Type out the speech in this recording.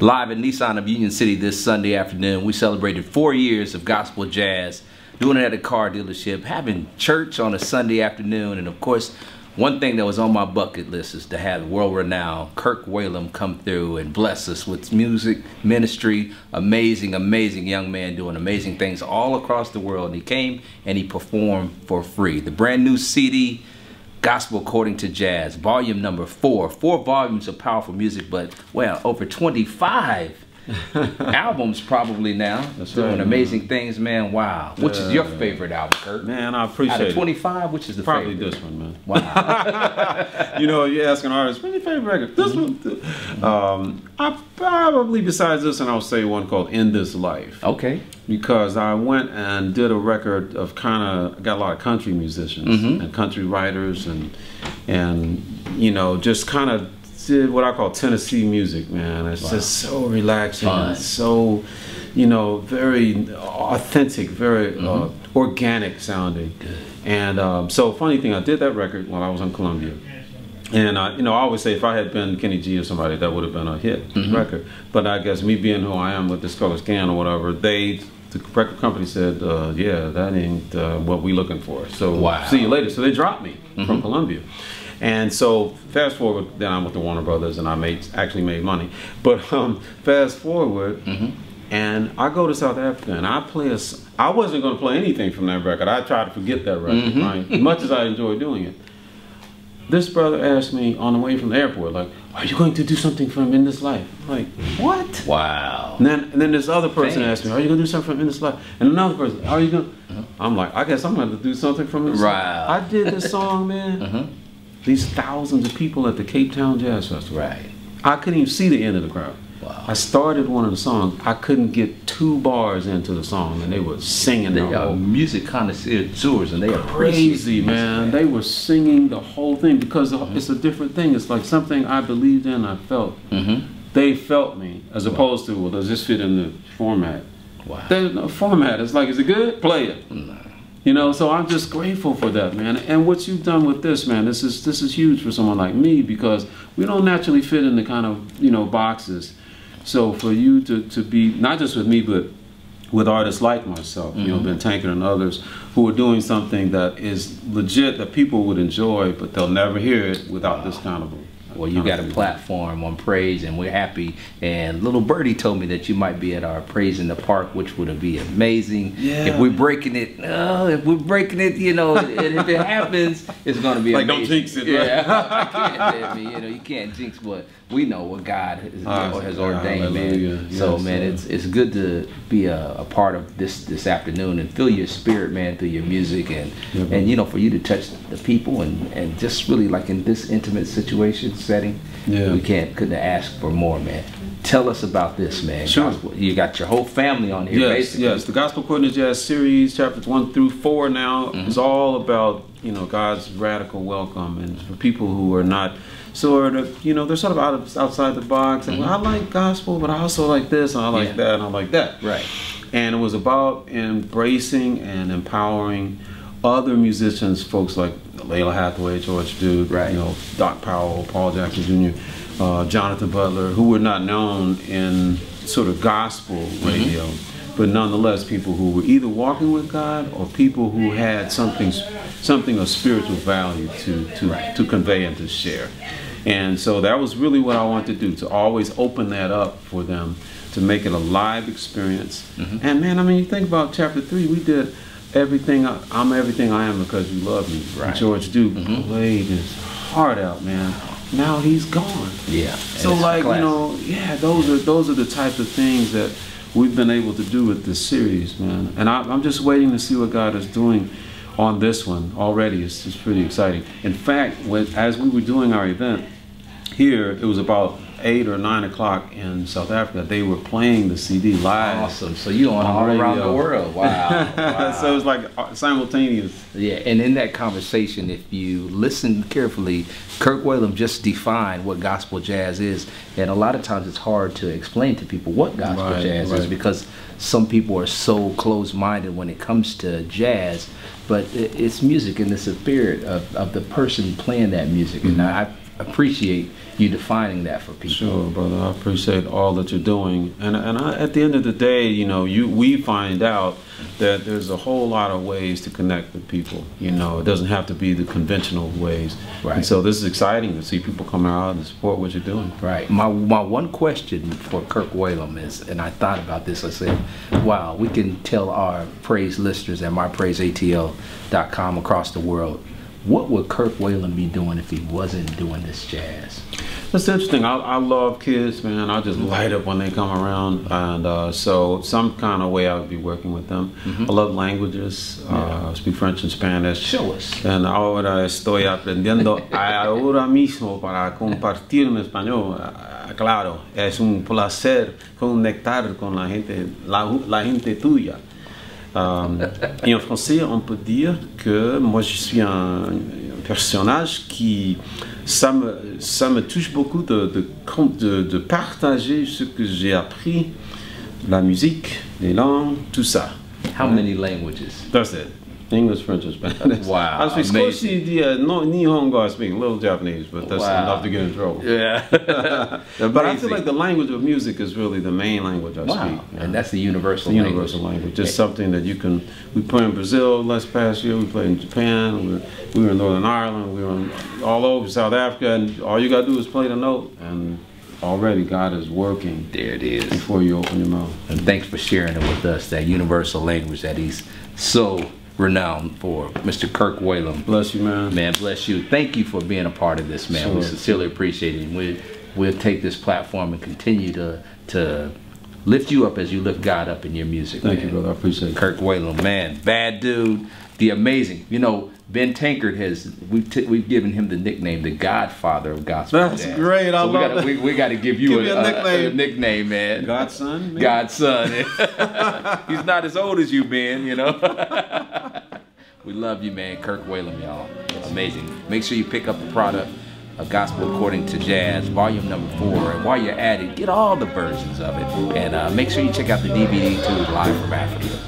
Live in Nissan of Union City this Sunday afternoon, we celebrated 4 years of gospel jazz, doing it at a car dealership, having church on a Sunday afternoon, and of course, one thing that was on my bucket list is to have world-renowned Kirk Whalum come through and bless us with music, ministry, amazing, amazing young man doing amazing things all across the world. And he came and he performed for free. The brand new CD, Gospel According to Jazz, volume number 4. 4 volumes of powerful music, but, well, over 25 albums probably now. That's doing right, amazing things, man. Wow. Which is your favorite album, Kirk? Man, I appreciate it. Out of 25, which is the probably favorite? This one, man. Wow. You know, you're asking artists, what's your favorite record? This one. I probably, besides this one, I'll say one called In This Life. Okay. Because I went and did a record of I got a lot of country musicians and country writers and you know, just kind of did what I call Tennessee music, man. It's just so relaxing. It's so, you know, very authentic, very organic sounding. Good. And so funny thing, I did that record while I was in Columbia. And you know, I always say if I had been Kenny G or somebody, that would have been a hit record. But I guess me being who I am with this color scan or whatever, the record company said, yeah, that ain't what we looking for. So see you later. So they dropped me from Columbia. And so fast forward, then I'm with the Warner Brothers, and I actually made money. But fast forward, and I go to South Africa, and I play I wasn't going to play anything from that record. I tried to forget that record, right? As much as I enjoy doing it. This brother asked me on the way from the airport, like, are you going to do something from In This Life? I'm like, what? Wow. And then this other person asked me, are you going to do something from In This Life? And another person, are you going to? I'm like, I guess I'm going to do something from this. Wow. I did this song, man. These thousands of people at the Cape Town Jazz Festival. Right. I couldn't even see the end of the crowd. Wow. I started one of the songs. I couldn't get 2 bars into the song, and they were singing. They are music connoisseurs, and they are crazy, man. They were singing the whole thing because it's a different thing. It's like something I believed in, I felt. They felt me, as opposed to, well, does this fit in the format? Wow. There's no format. It's like, is it good? Play it. No. You know, so I'm just grateful for that, man. And what you've done with this, man, this is huge for someone like me because we don't naturally fit in the kind of, you know, boxes. So for you to be, not just with me, but with artists like myself, you know, Ben Tankard and others, who are doing something that is legit, that people would enjoy, but they'll never hear it without this kind of well, you got a platform on Praise, and we're happy. And little Birdie told me that you might be at our Praise in the Park, which would be amazing. Yeah. If we're breaking it, you know, and if it happens, it's going to be like, amazing. don't jinx it, right? I can't, you know, you can't jinx what we know, what God has ordained, man. Yes, so, man, it's good to be a part of this afternoon and feel your spirit, man, through your music, and you know, for you to touch the people and just really like in this intimate setting, we couldn't ask for more, man. Tell us about this, man. Sure. You got your whole family on here, basically. Yes, the Gospel According to Jazz series, chapters 1 through 4 now, is all about, you know, God's radical welcome, and for people who are not sort of, you know, they're sort of outside the box, and well, I like gospel, but I also like this, and I like that, and I like that. Right. And it was about embracing and empowering other musicians, folks like Layla Hathaway, George Duke, you know, Doc Powell, Paul Jackson Jr., Jonathan Butler, who were not known in sort of gospel radio, but nonetheless people who were either walking with God or people who had something of spiritual value to convey and to share. And so that was really what I wanted to do, to always open that up for them, to make it a live experience. And man, I mean, you think about chapter 3, we did everything. I'm everything I am because you love me. Right. George Duke played his heart out, man. Now he's gone. Yeah. So like, you know, those are the types of things that we've been able to do with this series, man. And I'm just waiting to see what God is doing on this one already. It's just pretty exciting. In fact, as we were doing our event here, it was about 8 or 9 o'clock in South Africa. They were playing the CD live. Awesome. So you on all around the world. Wow. So it was like simultaneous. Yeah, and in that conversation, if you listen carefully, Kirk Whalum just defined what gospel jazz is. And a lot of times it's hard to explain to people what gospel jazz is because some people are so closed-minded when it comes to jazz. But it's music, and it's the spirit of the person playing that music. And appreciate you defining that for people. Sure, brother. I appreciate all that you're doing. And at the end of the day, you know, we find out that there's a whole lot of ways to connect with people. You know, it doesn't have to be the conventional ways. Right. And so this is exciting to see people come out and support what you're doing. Right. My one question for Kirk Whalum is, and I thought about this, I said, wow, we can tell our praise listeners at mypraiseatl.com across the world, what would Kirk Whalum be doing if he wasn't doing this jazz? That's interesting. I love kids, man. I just light up when they come around, and so some kind of way I would be working with them. I love languages. I speak French and Spanish. Show us. And ahora estoy aprendiendo ahora mismo para compartir en español. Claro, es un placer conectar con la gente, la gente tuya. Et en français, on peut dire que moi je suis un personnage qui ça me touche beaucoup de partager ce que j'ai appris, la musique, les langues, tout ça. How many languages? That's it. English, French, and Spanish. Wow, I speak Nihongo, I speak a little Japanese, but that's enough to get in trouble. Yeah. But I feel like the language of music is really the main language I speak. And that's the universal language. Universal language. Just something that you can, we played in Brazil last past year, we played in Japan, we were in Northern Ireland, we were all over South Africa, and all you gotta do is play the note, and already God is working. There it is. Before you open your mouth. And thanks for sharing it with us, that universal language that he's so renowned for, Mr. Kirk Whalum. Bless you, man. Man, bless you. Thank you for being a part of this, man. Sure. We sincerely appreciate it. And we'll take this platform and continue to lift you up as you lift God up in your music. Thank you, brother. I appreciate it. Kirk Whalum, man, bad dude, the amazing. You know, Ben Tankard we've given him the nickname, the Godfather of gospel jazz. That's great. I love that. We got to give you a nickname, man. Godson. Godson. He's not as old as you, Ben. You know. We love you, man. Kirk Whalum, y'all. Amazing. Make sure you pick up the product of Gospel According to Jazz, volume number 4. And while you're at it, get all the versions of it. And make sure you check out the DVD too, Live from Africa.